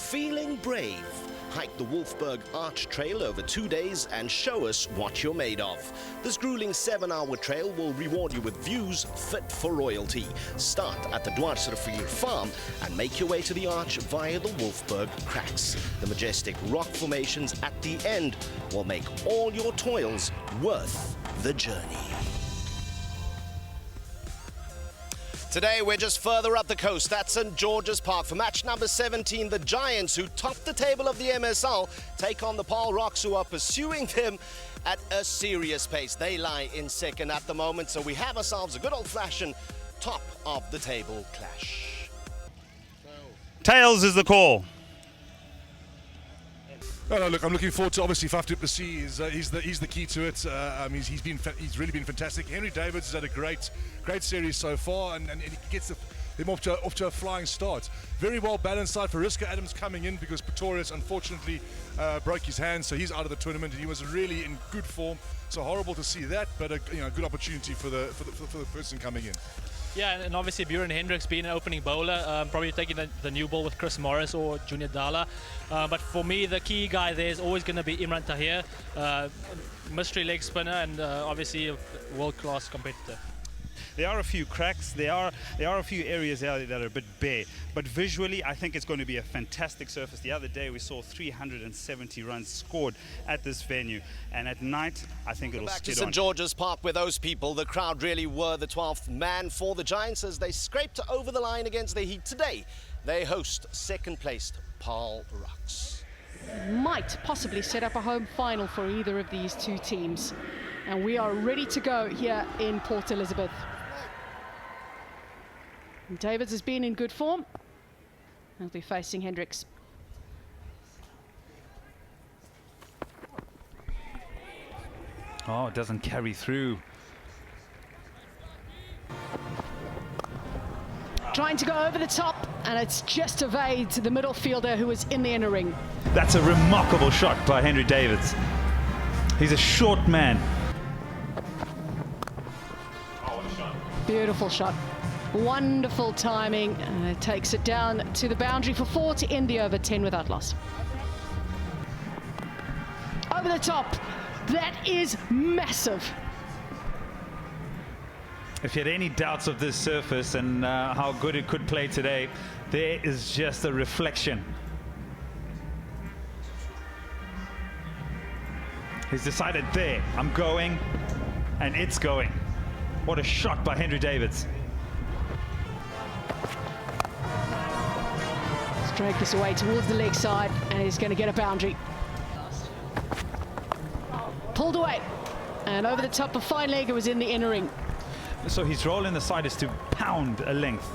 Feeling brave? Hike the Wolfberg Arch Trail over 2 days and show us what you're made of. This grueling 7-hour trail will reward you with views fit for royalty. Start at the Dwarsrivier Farm and make your way to the arch via the Wolfberg Cracks. The majestic rock formations at the end will make all your toils worth the journey. Today, we're just further up the coast at St. George's Park for match number 17. The Giants, who top the table of the MSL, take on the Paarl Rocks, who are pursuing them at a serious pace. They lie in second at the moment, so we have ourselves a good old-fashioned top of the table clash. Tails is the call. No, look, I'm looking forward to, obviously, Faf du Plessis. He's the key to it. He's really been fantastic. Henry Davids has had a great series so far, and he gets them off to a flying start. Very well balanced side for Riska Adams coming in, because Pretorius unfortunately broke his hand, so he's out of the tournament. He was really in good form, so horrible to see that, but a good opportunity for the person coming in. Yeah, and obviously Bjorn Hendricks being an opening bowler, probably taking the new ball with Chris Morris or Junior Dala. But for me, the key guy there is always going to be Imran Tahir, mystery leg spinner, and obviously a world-class competitor. There are a few cracks, there are a few areas there that are a bit bare, but visually I think it's going to be a fantastic surface. The other day we saw 370 runs scored at this venue, and at night I think it'll back to skid on. St. George's Park with those people. The crowd really were the 12th man for the Giants as they scraped over the line against the Heat. Today they host second-placed Paarl Rocks. Might possibly set up a home final for either of these two teams, and we are ready to go here in Port Elizabeth. Davids has been in good form. He'll be facing Hendricks. Oh, it doesn't carry through. Trying to go over the top, and it's just evades the middle fielder who was in the inner ring. That's a remarkable shot by Henry Davids. He's a short man. Beautiful shot. Wonderful timing, and it takes it down to the boundary for 4 to end the over 10 without loss. Over the top, that is massive. If you had any doubts of this surface and how good it could play today, there is just a reflection. He's decided, there, I'm going, and it's going. What a shot by Henry Davids. Drag this away towards the leg side, and he's going to get a boundary. Pulled away, and over the top of fine leg, it was in the inner ring. So his role in the side is to pound a length.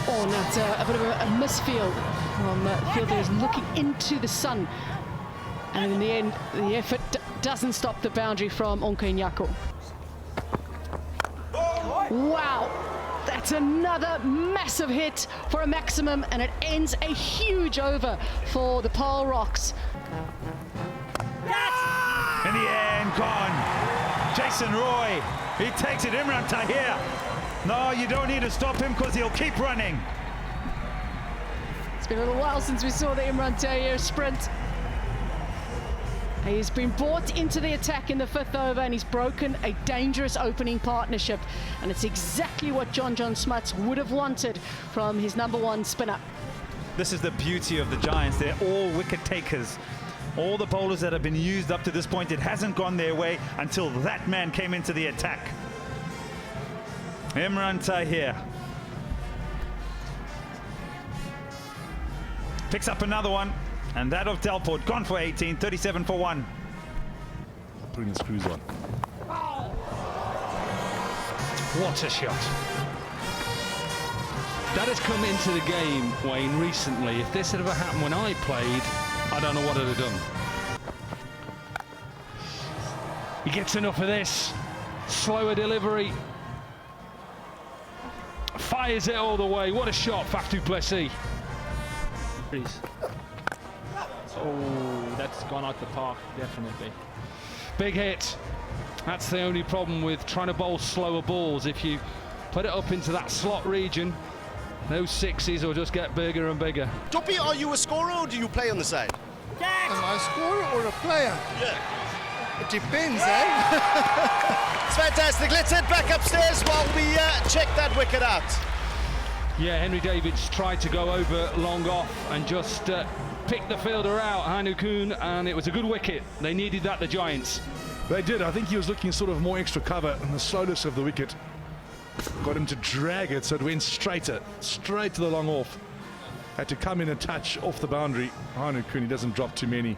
Oh, that's a bit of a misfield from the fielder is looking into the sun, and in the end, the effort doesn't stop the boundary from Onke Nyako. Wow! That's another massive hit for a maximum, and it ends a huge over for the Paarl Rocks. In the end, gone. Jason Roy, he takes it. Imran Tahir. No, you don't need to stop him because he'll keep running. It's been a little while since we saw the Imran Tahir sprint. He's been brought into the attack in the 5th over, and he's broken a dangerous opening partnership. And it's exactly what John Smuts would have wanted from his #1 spinner. This is the beauty of the Giants. They're all wicket takers. All the bowlers that have been used up to this point, it hasn't gone their way until that man came into the attack. Imran Tahir picks up another one. And that of Delport, gone for 18, 37 for 1. Putting the screws on. What a shot. That has come into the game, Wayne, recently. If this had ever happened when I played, I don't know what I'd have done. He gets enough of this. Slower delivery. Fires it all the way. What a shot, Faf du Plessis. Oh, that's gone out the park, definitely. Big hit. That's the only problem with trying to bowl slower balls. If you put it up into that slot region, Those sixes will just get bigger and bigger. Doppy, are you a scorer or do you play on the side? Am I a scorer or a player? Yeah. It depends, eh? It's fantastic. Let's head back upstairs while we check that wicket out. Yeah, Henry Davids tried to go over long off and just pick the fielder out, Hainu Kuhn, and it was a good wicket. They needed that, the Giants. They did. I think he was looking sort of more extra cover, and the slowness of the wicket got him to drag it, so it went straight to the long off. Had to come in and touch off the boundary. Hainu Kuhn, he doesn't drop too many.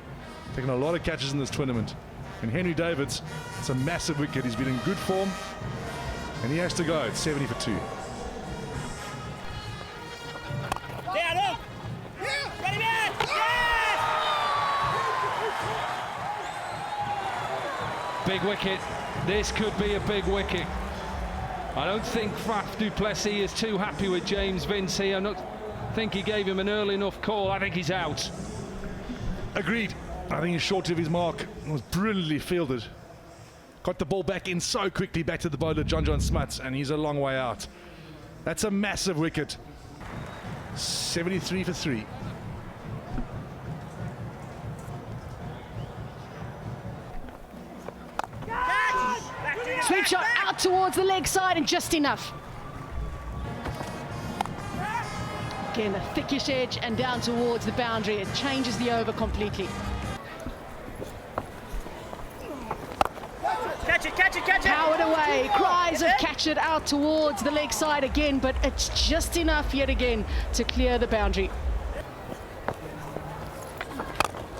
Taken a lot of catches in this tournament. And Henry Davids, it's a massive wicket. He's been in good form, and he has to go. It's 70 for 2. Big wicket. This could be a big wicket. I don't think Faf du Plessis is too happy with James Vince here. I don't think he gave him an early enough call. I think he's out. Agreed. I think he's short of his mark. It was brilliantly fielded. Got the ball back in so quickly, back to the bowler, John Smuts, and he's a long way out. That's a massive wicket. 73 for 3. Sweep shot out towards the leg side and just enough. Again, a thickish edge and down towards the boundary. It changes the over completely. Catch it. Powered away, cries of catch it out towards the leg side again, but it's just enough yet again to clear the boundary.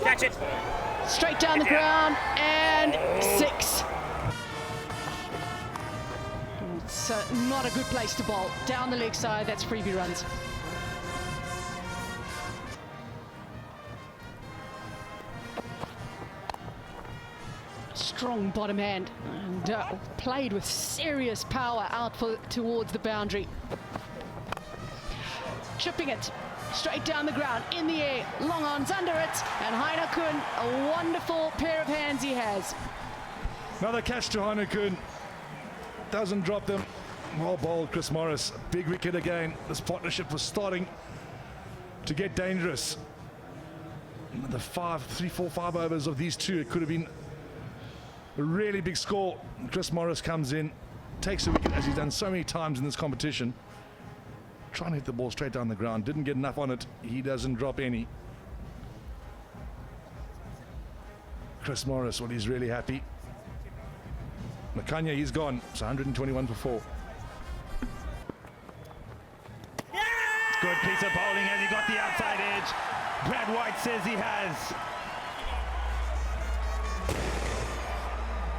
Catch it. Straight down the ground and 6. It's not a good place to bowl. Down the leg side, that's freebie runs. Strong bottom hand and played with serious power out towards the boundary. Chipping it straight down the ground, in the air, long arms under it, and Hainu Kuhn, a wonderful pair of hands he has. Another catch to Hainu Kuhn. Doesn't drop them. Well bowled, Chris Morris. Big wicket again. This partnership was starting to get dangerous. The 3, 4, 5 overs of these two, it could have been a really big score. Chris Morris comes in, takes a wicket as he's done so many times in this competition. Trying to hit the ball straight down the ground. Didn't get enough on it. He doesn't drop any. Chris Morris, well, he's really happy. Makanya, he's gone. It's 121 for 4. Good piece of bowling. Has he got the outside edge? Brad White says he has.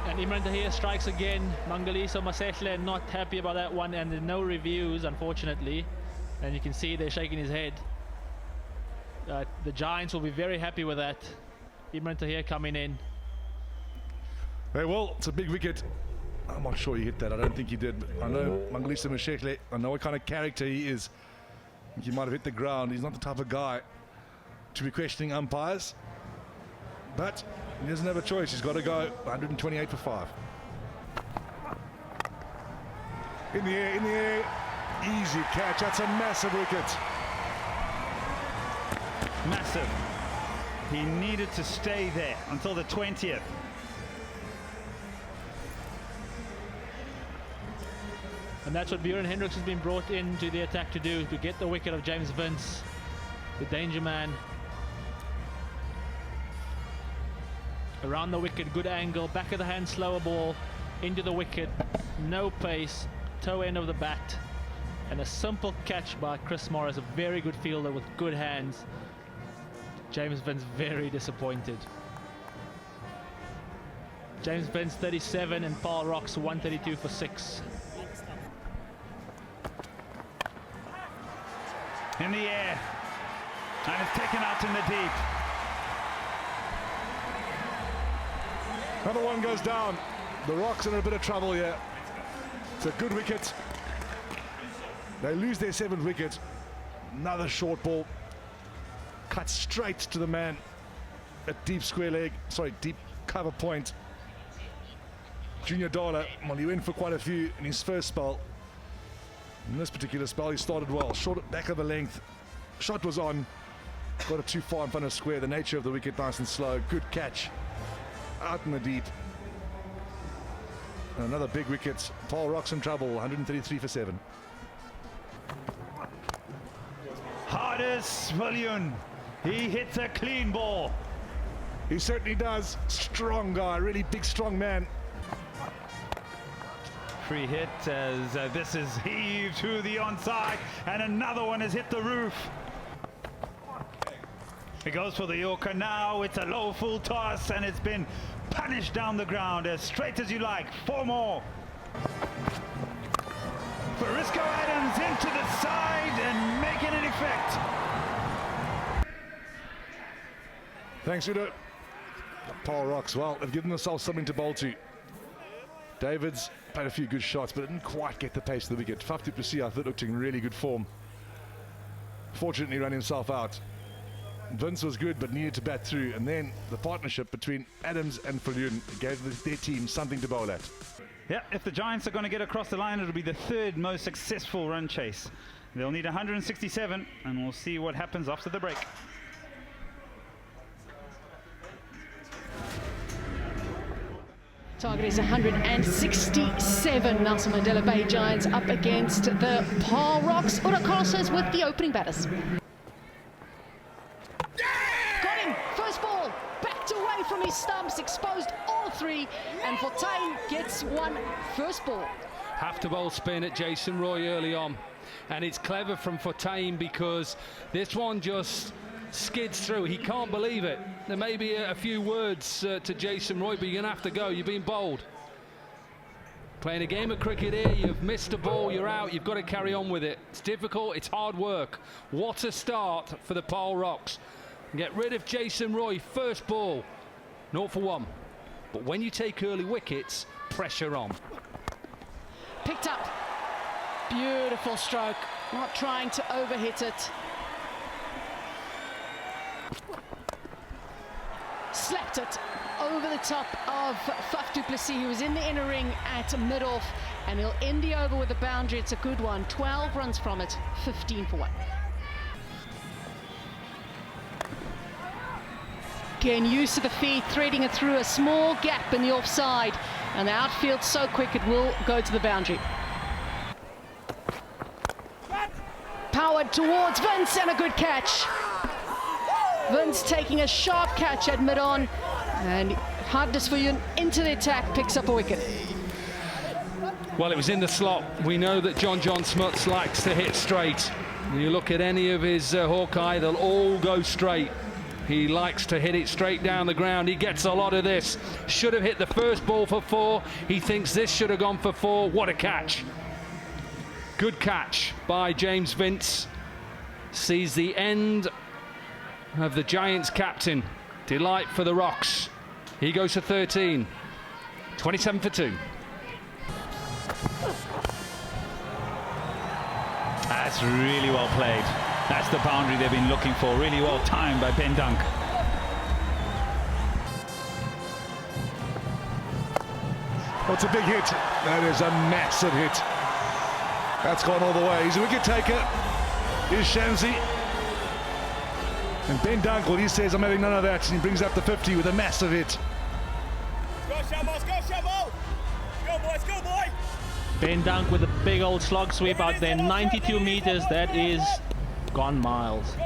And Imran Tahir strikes again. Mangaliso Masehle not happy about that one, and there's no reviews, unfortunately. And you can see they're shaking his head. The Giants will be very happy with that. Imran Tahir coming in. Hey, well, it's a big wicket. I'm not sure he hit that. I don't think he did. But I know Mangaliso Masehle. I know what kind of character he is. I think he might have hit the ground. He's not the type of guy to be questioning umpires. But he doesn't have a choice. He's got to go. 128 for 5. In the air. Easy catch. That's a massive wicket. Massive. He needed to stay there until the 20th. And that's what Bjorn Hendricks has been brought into the attack to do, to get the wicket of James Vince, the danger man. Around the wicket, good angle, back of the hand, slower ball, into the wicket, no pace, toe end of the bat, and a simple catch by Chris Morris, a very good fielder with good hands. James Vince very disappointed. James Vince 37 and Paarl Rocks 132 for 6. In the air, and it's taken out in the deep. Another one goes down. The Rocks are in a bit of trouble here. It's a good wicket. They lose their 7th wicket. Another short ball. Cut straight to the man at deep square leg. Sorry, deep cover point. Junior Dala, well, he went for quite a few in his first spell. In this particular spell, he started well. Short back of the length. Shot was on. Got it too far in front of square. The nature of the wicket, nice and slow. Good catch. Out in the deep. And another big wicket. Paarl Rocks in trouble. 133 for 7. Hardest Fortuin. He hits a clean ball. He certainly does. Strong guy. Really big, strong man. Free hit as this is heaved to the onside, and another one has hit the roof. He goes for the Yorker now. It's a low full toss, and it's been punished down the ground as straight as you like. 4 more. Farisco Adams into the side and making an effect. Thanks, Udo. Paarl Rocks, well, they've given themselves something to bowl to. David's played a few good shots, but didn't quite get the pace of the wicket. Faf du Plessis, I thought, looked in really good form. Fortunately, ran himself out. Vince was good, but needed to bat through. And then the partnership between Adams and Fortuin gave their team something to bowl at. Yeah, if the Giants are going to get across the line, it'll be the 3rd most successful run chase. They'll need 167, and we'll see what happens after the break. Target is 167. Nelson Mandela Bay Giants up against the Paarl Rocks. Urakosa's with the opening batters. Got him. First ball. Backed away from his stumps. Exposed all 3. And Fortuin gets one first ball. Have to bowl spin at Jason Roy early on. And it's clever from Fortuin because this one just skids through. He can't believe it. There may be a few words to Jason Roy, but you're going to have to go. You've been bowled. Playing a game of cricket here, you've missed a ball, you're out, you've got to carry on with it. It's difficult, it's hard work. What a start for the Paarl Rocks. Get rid of Jason Roy, first ball, 0 for 1. But when you take early wickets, pressure on. Picked up. Beautiful stroke. Not trying to overhit it. Slapped it over the top of Faf du Plessis, who was in the inner ring at mid-off, and he'll end the over with a boundary. It's a good one. 12 runs from it, 15 for 1. Getting used to the feet, threading it through a small gap in the offside, and the outfield so quick it will go to the boundary. Powered towards Vince, and a good catch. Vince taking a sharp catch at mid-on, and Hardness Fortuin into the attack, picks up a wicket. Well, it was in the slot. We know that John Smuts likes to hit straight. When you look at any of his Hawkeye, they'll all go straight. He likes to hit it straight down the ground. He gets a lot of this. Should have hit the first ball for 4. He thinks this should have gone for 4. What a catch. Good catch by James Vince. Sees the end of the Giants captain. Delight for the Rocks. He goes to 13. 27 for 2. That's really well played. That's the boundary they've been looking for. Really well timed by Ben Dunk. Oh, it's a big hit. That is a massive hit. That's gone all the way. He's a wicket taker. Here's Shamsi. And Ben Dunk, he says, I'm having none of that. And he brings up the 50 with a massive hit. Go, Shambles, go, Shambles! Go, boys, go, boy! Ben Dunk with a big old slog sweep out there, 92 meters. That is gone miles.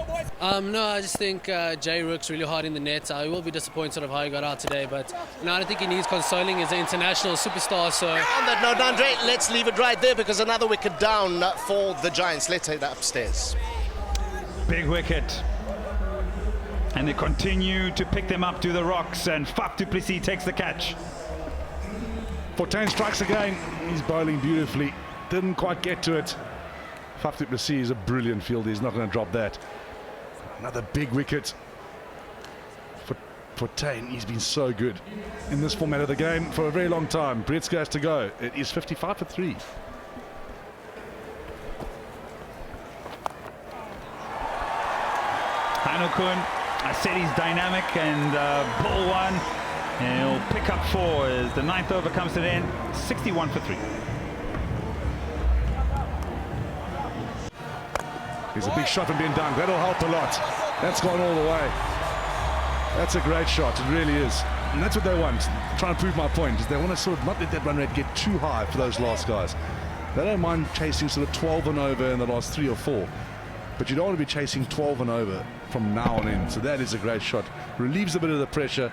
No, I just think Jay Rook's really hard in the net. I will be disappointed of how he got out today, but no, I don't think he needs consoling. He's an international superstar, so... On that note, Andre, let's leave it right there because another wicket down for the Giants. Let's head upstairs. Big wicket. And they continue to pick them up to the Rocks, and Faf du Plessis takes the catch. Fortuin strikes again. He's bowling beautifully. Didn't quite get to it. Faf du Plessis is a brilliant fielder. He's not going to drop that. Another big wicket. Fortuin, he's been so good in this format of the game for a very long time. Brzezinski has to go. It is 55 for 3. Hanukun, I said he's dynamic, and ball 1. And he'll pick up 4 as the 9th over comes to the end. 61 for 3. Here's a big shot from Ben Dunk. That'll help a lot. That's gone all the way. That's a great shot. It really is. And that's what they want. Trying to prove my point is they want to sort of not let that run rate get too high for those last guys. They don't mind chasing sort of 12 and over in the last 3 or 4. But you don't want to be chasing 12 and over from now on in. So that is a great shot. Relieves a bit of the pressure.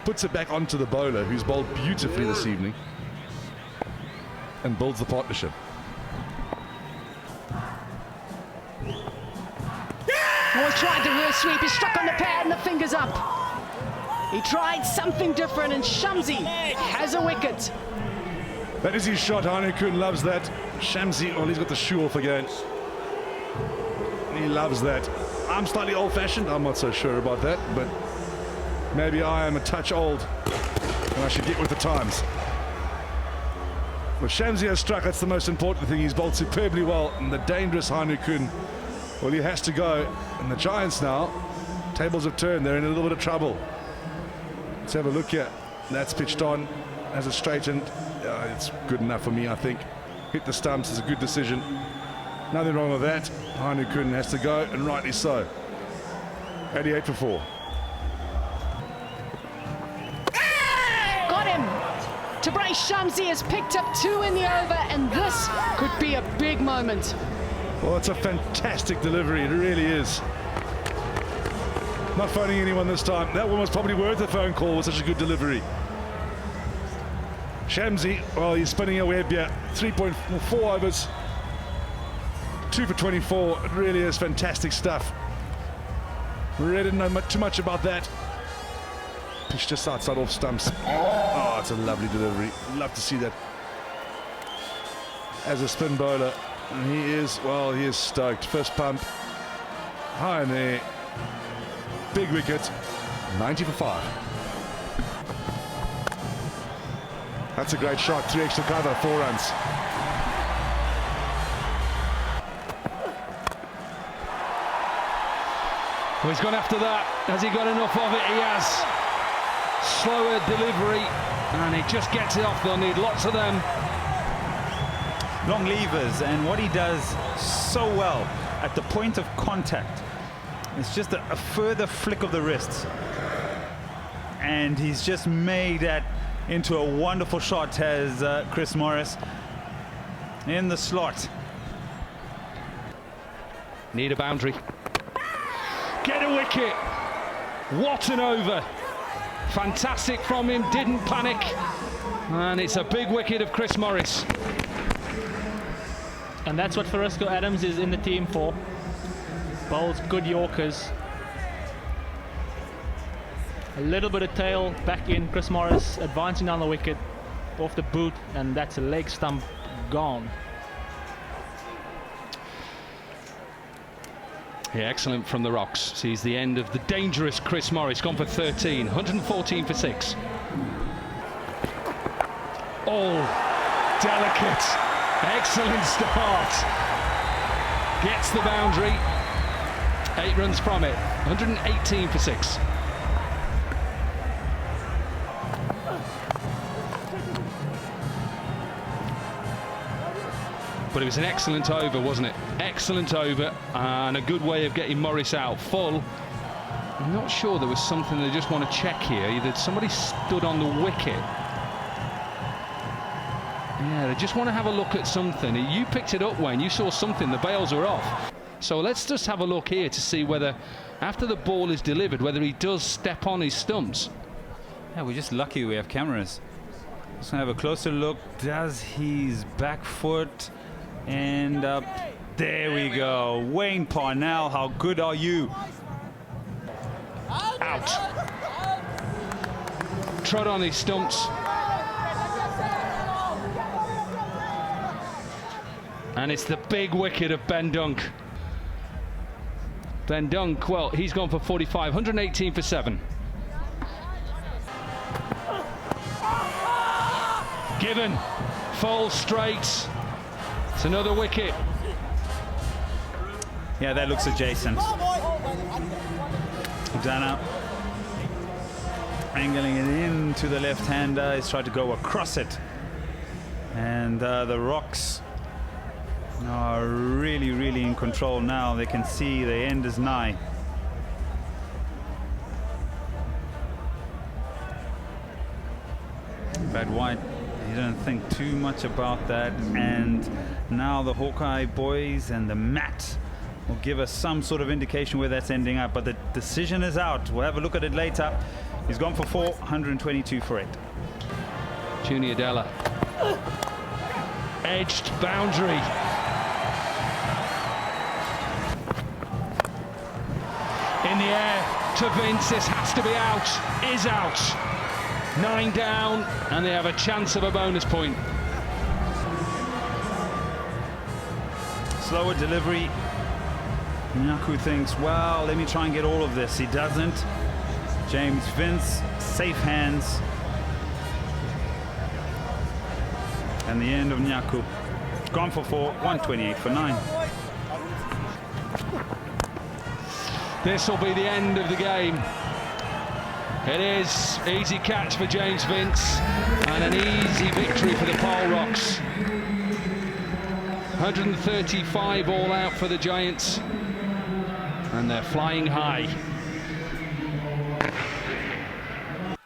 Puts it back onto the bowler, who's bowled beautifully this evening. And builds the partnership. Moore tried the reverse sweep. He struck on the pad and the fingers up. He tried something different, and Shamsi has a wicket. That is his shot. Hanukun loves that. Shamsi, well, he's got the shoe off again. He loves that. I'm slightly old-fashioned. I'm not so sure about that, but maybe I am a touch old and I should get with the times. Well, Shamsi has struck. That's the most important thing. He's bowled superbly well. And the dangerous Hanukun, well, he has to go. And the Giants now, tables have turned. They're in a little bit of trouble. Let's have a look here. That's pitched on. Has it straightened. It's good enough for me, I think. Hit the stumps is a good decision. Nothing wrong with that. Hanukun has to go, and rightly so. 88 for 4. Got him. Tabraiz Shamsi has picked up 2 in the over, and this could be a big moment. Well, it's a fantastic delivery. It really is. Not phoning anyone this time. That one was probably worth a phone call with such a good delivery. Shamsi, well, he's spinning a web here. 3.4 overs. 2 for 24. It really is fantastic stuff. Really didn't know too much about that. Pitch just outside off stumps. Oh, it's a lovely delivery. Love to see that. As a spin bowler, he is, well, he is stoked. First pump. High in there. Big wicket. 90 for 5. That's a great shot. 3 extra cover, 4 runs. Well, he's gone after that. Has he got enough of it? He has. Slower delivery, and he just gets it off. They'll need lots of them. Long levers, and what he does so well at the point of contact, it's just a further flick of the wrists. And he's just made that into a wonderful shot, has Chris Morris in the slot. Need a boundary. Get a wicket. What an over. Fantastic from him, didn't panic. And it's a big wicket of Chris Morris. And that's what Farisco Adams is in the team for. Bowls good Yorkers. A little bit of tail back in. Chris Morris advancing down the wicket off the boot, and that's a leg stump gone. Yeah, excellent from the Rocks. Sees the end of the dangerous Chris Morris. Gone for 13, 114 for 6. Oh, delicate. Excellent start. Gets the boundary. 8 runs from it. 118 for 6. But it was an excellent over, wasn't it? Excellent over, and a good way of getting Morris out. Full. I'm not sure there was something they just want to check here. Either somebody stood on the wicket. Yeah, they just want to have a look at something. You picked it up, Wayne. You saw something. The bails are off. So let's just have a look here to see whether, after the ball is delivered, whether he does step on his stumps. Yeah, we're just lucky we have cameras. Let's have a closer look. Does his back foot end up? There we go. Wayne Parnell, how good are you? Out. Trod on his stumps. And it's the big wicket of Ben Dunk. Ben Dunk, well, he's gone for 45, 118 for 7. Given, full straight. It's another wicket. Yeah, that looks adjacent. Dana angling it into the left-hander. He's tried to go across it. And the Rocks are really, really in control now. They can see the end is nigh. Brad White, you don't think too much about that, and now the Hawkeye boys and the mat will give us some sort of indication where that's ending up, but the decision is out. We'll have a look at it later. He's gone for 4, 122 for it. Junior Della. Edged boundary. In the air to Vince. This has to be out. Is out. 9 down, and they have a chance of a bonus point. Slower delivery. Nyaku thinks, well, let me try and get all of this. He doesn't. James Vince, safe hands. And the end of Nyaku. Gone for 4, 128 for 9. This will be the end of the game. It is. Easy catch for James Vince, and an easy victory for the Paarl Rocks. 135 all out for the Giants, and they're flying high.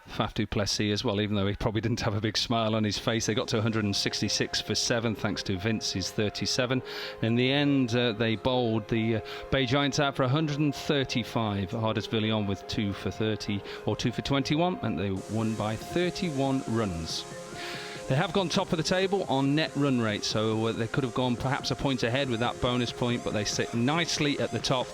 Faf du Plessis as well, even though he probably didn't have a big smile on his face. They got to 166 for 7 thanks to Vince's 37. In the end, they bowled the Bay Giants out for 135. Hardisvillion with 2 for 30 or 2 for 21, and they won by 31 runs. They have gone top of the table on net run rate, so they could have gone perhaps a point ahead with that bonus point, but they sit nicely at the top.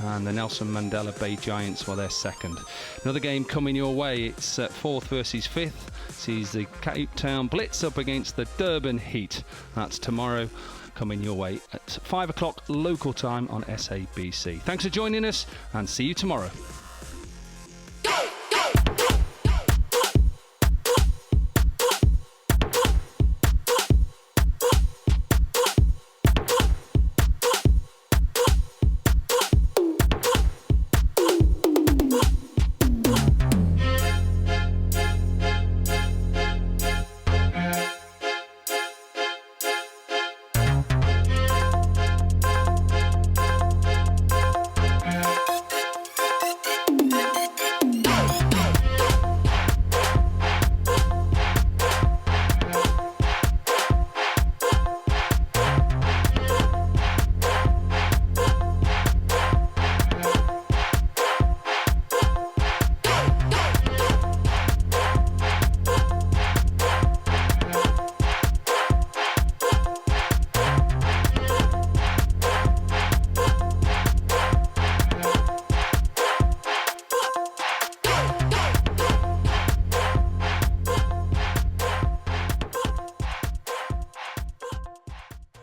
And the Nelson Mandela Bay Giants, well, they're second. Another game coming your way. It's 4th versus 5th. Sees the Cape Town Blitz up against the Durban Heat. That's tomorrow, coming your way at 5 o'clock local time on SABC. Thanks for joining us, and see you tomorrow.